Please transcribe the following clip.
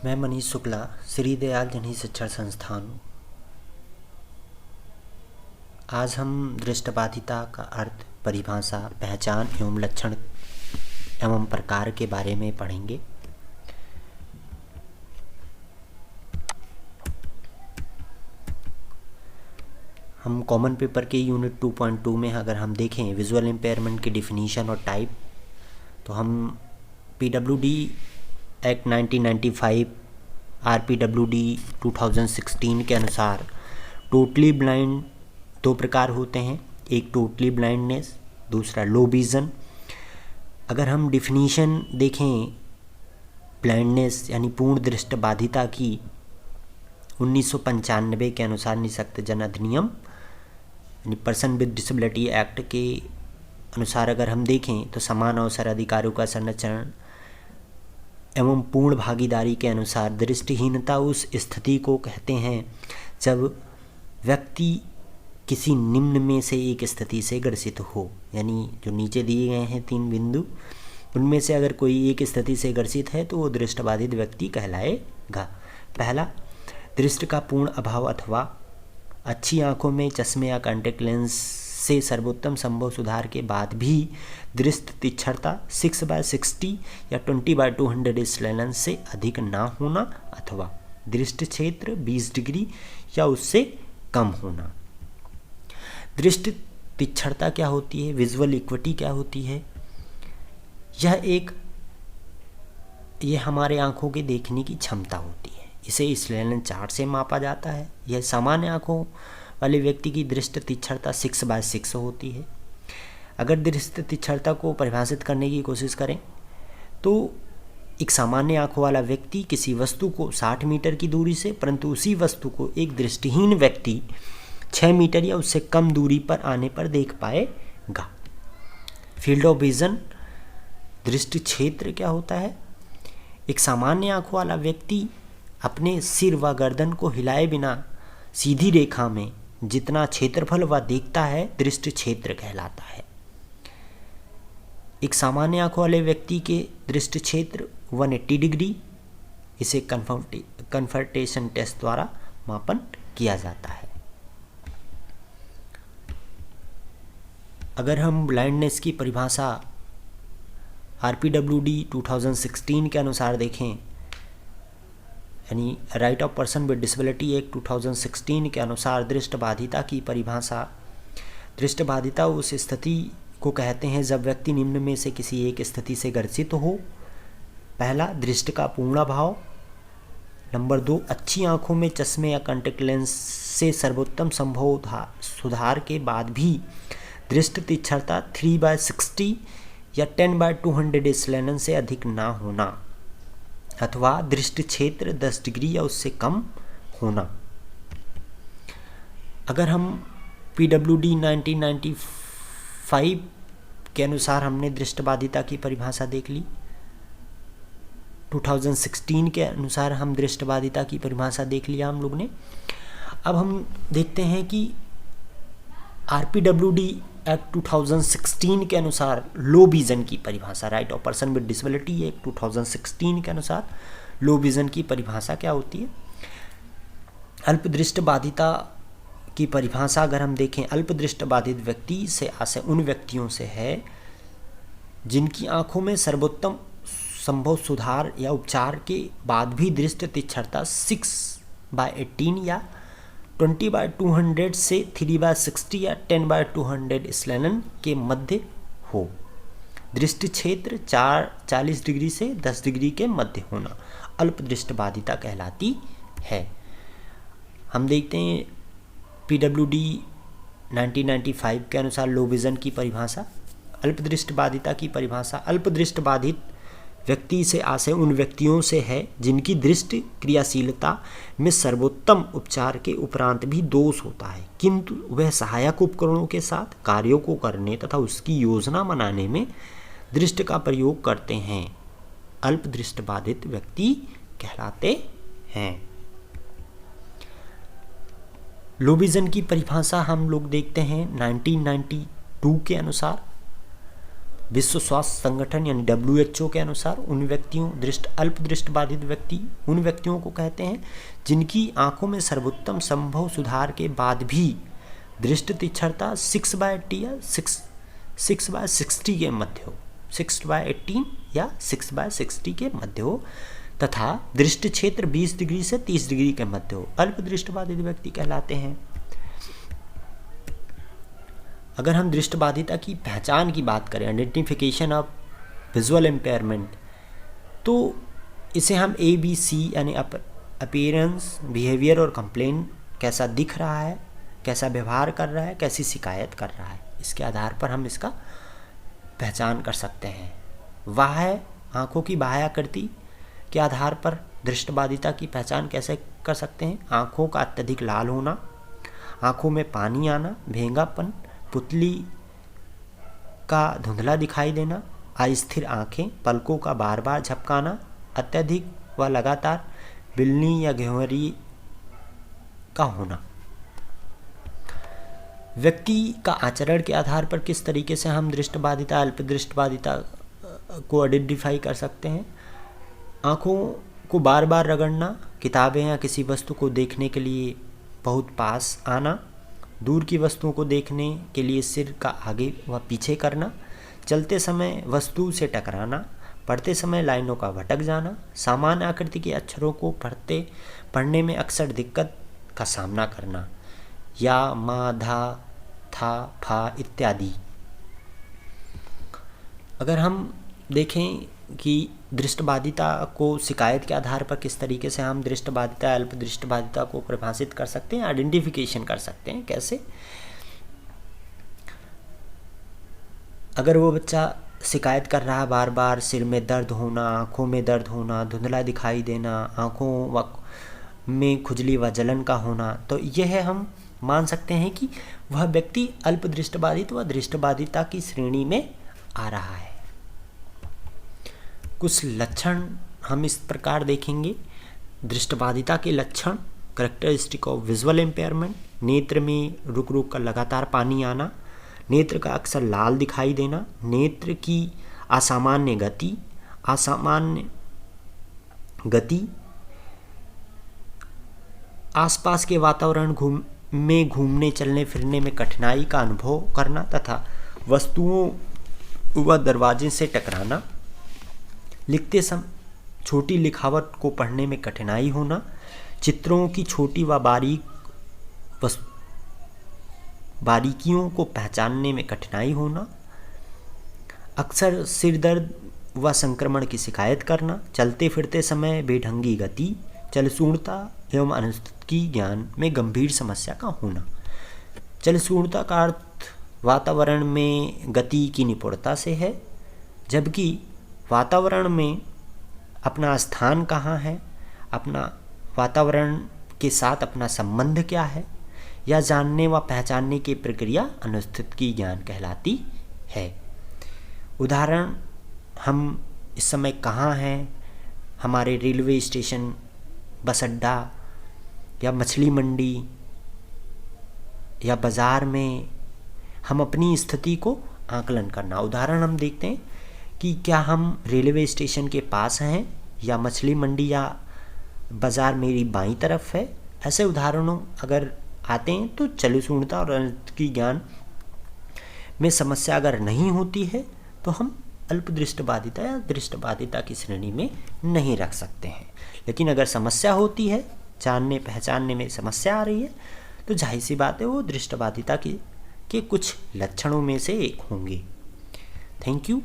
मैं मनीष शुक्ला, श्री दयाल जनहित शिक्षण संस्थान। आज हम दृष्टिबाधिता का अर्थ, परिभाषा, पहचान एवं लक्षण एवं प्रकार के बारे में पढ़ेंगे। हम कॉमन पेपर के यूनिट 2.2 में अगर हम देखें विजुअल इम्पेयरमेंट की डिफिनीशन और टाइप, तो हम PWD एक्ट 1995, RPWD 2016 के अनुसार टोटली ब्लाइंड दो प्रकार होते हैं, एक टोटली ब्लाइंडनेस, दूसरा लो विज़न। अगर हम डिफिनीशन देखें ब्लाइंडनेस यानी पूर्ण दृष्टिबाधिता की 1995 के अनुसार निःशक्त जन अधिनियम यानी पर्सन विद डिसेबिलिटी एक्ट के अनुसार अगर हम देखें तो समान अवसर अधिकारों का संरक्षण एवं पूर्ण भागीदारी के अनुसार दृष्टिहीनता उस स्थिति को कहते हैं जब व्यक्ति किसी निम्न में से एक स्थिति से ग्रसित हो। यानी जो नीचे दिए गए हैं 3 बिंदु, उनमें से अगर कोई एक स्थिति से ग्रसित है तो वो दृष्टिबाधित व्यक्ति कहलाएगा। पहला, दृष्टि का पूर्ण अभाव अथवा अच्छी आंखों में चश्मे या कॉन्टैक्ट लेंस से सर्वोत्तम संभव सुधार के बाद भी दृष्टि तीक्ष्णता 6/60 या 20/200 स्लेलन से अधिक ना होना, अथवा दृष्टि क्षेत्र 20 डिग्री या उससे कम होना। दृष्टि तीक्ष्णता क्या होती है, विजुअल इक्विटी क्या होती है? यह हमारे आंखों के देखने की क्षमता होती है। इसे स्लेलन चार्ट से मापा जाता है। यह सामान्य आंखों वाले व्यक्ति की दृष्टि तीक्ष्णता 6/6 होती है। अगर दृष्टि तीक्ष्णता को परिभाषित करने की कोशिश करें तो एक सामान्य आंखों वाला व्यक्ति किसी वस्तु को 60 मीटर की दूरी से, परंतु उसी वस्तु को एक दृष्टिहीन व्यक्ति 6 मीटर या उससे कम दूरी पर आने पर देख पाएगा। फील्ड ऑफ विजन, दृष्टि क्षेत्र क्या होता है? एक सामान्य आंखों वाला व्यक्ति अपने सिर व गर्दन को हिलाए बिना सीधी रेखा में जितना क्षेत्रफल वह देखता है दृष्टि क्षेत्र कहलाता है। एक सामान्य आंखों वाले व्यक्ति के दृष्टि क्षेत्र 180 डिग्री, इसे कन्फर्टेशन टेस्ट द्वारा मापन किया जाता है। अगर हम ब्लाइंडनेस की परिभाषा RPWD 2016 के अनुसार देखें, यानी right of person with disability act 2016 के अनुसार दृष्टिबाधिता की परिभाषा, दृष्टिबाधिता उस स्थिति को कहते हैं जब व्यक्ति निम्न में से किसी एक स्थिति से ग्रसित हो। पहला, दृष्टि का पूर्ण अभाव। नंबर 2, अच्छी आंखों में चश्मे या कॉन्टैक्ट लेंस से सर्वोत्तम संभव सुधार के बाद भी दृष्टि तीक्ष्णता 3/60 या 10/200 स्लेलन से अधिक ना होना, अथवा दृष्टि क्षेत्र 10 डिग्री या उससे कम होना। अगर हम PWD 1995 के अनुसार हमने दृष्टिबाधिता की परिभाषा देख ली, 2016 के अनुसार हम दृष्टिबाधिता की परिभाषा देख लिया हम लोग ने। अब हम देखते हैं कि RPWD एक्ट 2016 के अनुसार लो विजन की परिभाषा, right of person with disability act 2016 के अनुसार लो विजन की परिभाषा क्या होती है? अल्प दृष्टिबाधिता की परिभाषा अगर हम देखें, अल्प दृष्टिबाधित व्यक्ति से आशय उन व्यक्तियों से है जिनकी आंखों में सर्वोत्तम संभव सुधार या उपचार के बाद भी दृष्टि तीक्ष्णता 6/18 या 20/200 से 3/60 या 10/200 स्लेलन के मध्य हो। दृष्टि क्षेत्र 40 डिग्री से 10 डिग्री के मध्य होना अल्प दृष्टिबाधिता कहलाती है। हम देखते हैं PWD 1995 के अनुसार लो विजन की परिभाषा, अल्प दृष्टिबाधिता की परिभाषा, अल्प दृष्टिबाधित व्यक्ति से आशय उन व्यक्तियों से है जिनकी दृष्टि क्रियाशीलता में सर्वोत्तम उपचार के उपरांत भी दोष होता है, किंतु वह सहायक उपकरणों के साथ कार्यों को करने तथा उसकी योजना बनाने में दृष्टि का प्रयोग करते हैं, अल्प दृष्टिबाधित व्यक्ति कहलाते हैं। लो विजन की परिभाषा हम लोग देखते हैं 1992 के अनुसार विश्व स्वास्थ्य संगठन यानी WHO के अनुसार उन व्यक्तियों अल्प दृष्टिबाधित व्यक्ति उन व्यक्तियों को कहते हैं जिनकी आंखों में सर्वोत्तम संभव सुधार के बाद भी दृष्टि तीक्ष्णता 6/80 या 6/60 के मध्य हो, 6/18 या 6/60 के मध्य हो तथा दृष्टि क्षेत्र 20 डिग्री से 30 डिग्री के मध्य हो, अल्प दृष्टिबाधित व्यक्ति कहलाते हैं। अगर हम दृष्टिबाधिता की पहचान की बात करें, आइडेंटिफिकेशन ऑफ विजुअल इम्पेयरमेंट, तो इसे हम ABC यानी अपीयरेंस, बिहेवियर और कंप्लेन, कैसा दिख रहा है, कैसा व्यवहार कर रहा है, कैसी शिकायत कर रहा है, इसके आधार पर हम इसका पहचान कर सकते हैं। बाह्य आँखों की बाह्याकृति के आधार पर दृष्टिबाधिता की पहचान कैसे कर सकते हैं? आँखों का अत्यधिक लाल होना, आँखों में पानी आना, भेंगापन, पुतली का धुंधला दिखाई देना, अस्थिर आँखें, पलकों का बार बार झपकाना, अत्यधिक व लगातार बिलनी या घेवरी का होना। व्यक्ति का आचरण के आधार पर किस तरीके से हम दृष्टिबाधिता, अल्प दृष्टिबाधिता को आइडेंटिफाई कर सकते हैं? आँखों को बार बार रगड़ना, किताबें या किसी वस्तु को देखने के लिए बहुत पास आना, दूर की वस्तुओं को देखने के लिए सिर का आगे व पीछे करना, चलते समय वस्तु से टकराना, पढ़ते समय लाइनों का भटक जाना, सामान्य आकृति के अक्षरों को पढ़ने में अक्सर दिक्कत का सामना करना, या, मा, धा, था, फा इत्यादि। अगर हम देखें कि दृष्टिबाधिता को शिकायत के आधार पर किस तरीके से हम दृष्टिबाधिता, अल्प दृष्टिबाधिता को परिभाषित कर सकते हैं, आइडेंटिफिकेशन कर सकते हैं, कैसे? अगर वो बच्चा शिकायत कर रहा है बार बार सिर में दर्द होना, आँखों में दर्द होना, धुंधला दिखाई देना, आँखों में खुजली व जलन का होना, तो यह हम मान सकते हैं कि वह व्यक्ति अल्प दृष्टिबाधित व दृष्टिबाधिता की श्रेणी में आ रहा है। कुछ लक्षण हम इस प्रकार देखेंगे। दृष्टिबाधिता के लक्षण, कैरेक्टरिस्टिक ऑफ विजुअल इम्पेयरमेंट, नेत्र में रुक रुक कर लगातार पानी आना, नेत्र का अक्सर लाल दिखाई देना, नेत्र की असामान्य गति, आसपास के वातावरण में घूमने चलने फिरने में कठिनाई का अनुभव करना तथा वस्तुओं व दरवाजे से टकराना, लिखते समय छोटी लिखावट को पढ़ने में कठिनाई होना, चित्रों की छोटी व बारीकियों को पहचानने में कठिनाई होना, अक्सर सिर दर्द व संक्रमण की शिकायत करना, चलते फिरते समय बेढंगी गति, चलसूणता एवं अनुस्थिति ज्ञान में गंभीर समस्या का होना। चलसूणता का अर्थ वातावरण में गति की निपुणता से है, जबकि वातावरण में अपना स्थान कहाँ है, अपना वातावरण के साथ अपना संबंध क्या है, या जानने व पहचानने की प्रक्रिया अनुस्थिति ज्ञान कहलाती है। उदाहरण, हम इस समय कहाँ हैं? हमारे रेलवे स्टेशन, बस अड्डा या मछली मंडी या बाज़ार में हम अपनी स्थिति को आकलन करना। उदाहरण हम देखते हैं कि क्या हम रेलवे स्टेशन के पास हैं या मछली मंडी या बाज़ार मेरी बाईं तरफ है। ऐसे उदाहरणों अगर आते हैं तो चलसूणता और अनुस्थिति ज्ञान में समस्या अगर नहीं होती है तो हम अल्प दृष्टिबाधिता या दृष्टिबाधिता की श्रेणी में नहीं रख सकते हैं। लेकिन अगर समस्या होती है, जानने पहचानने में समस्या आ रही है, तो जाहिर सी बात है वो दृष्टिबाधिता के कुछ लक्षणों में से एक होंगे। Thank you.